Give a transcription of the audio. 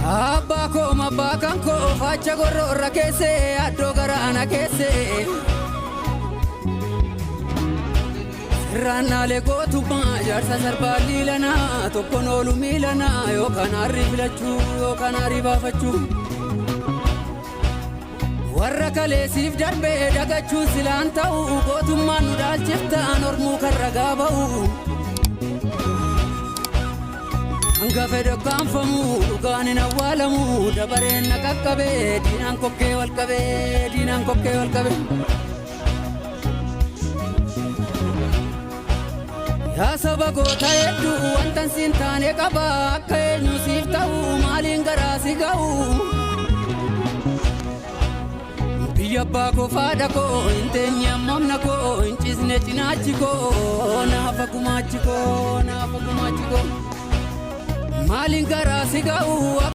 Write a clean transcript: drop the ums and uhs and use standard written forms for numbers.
Abba ko mabakan ko facha gorro rakese addo gara anakese Ranale go tu ma jarsa sarbali lana to konolu milana yo kanari bilachu yo kanari bafachu warra kale sif darbe dagachu silantau go tu manu dal chefta normu karagabau Anga fedho kanfamu dhugaan hin awwaalamu dabareen na qaqqabe diinaan kokkee wal qabe diinaan kokkee wal qabe yaa saba goota hedduu wantan siin taane qaba akka eenyu siif ta'u maaliin garaa si ga'u biyya abbaa koo faadha koo hin teenye ammamna koo hin cisne cinaachi koo naafa gumaachi koo naafa gumaachi koo Malin gara sigau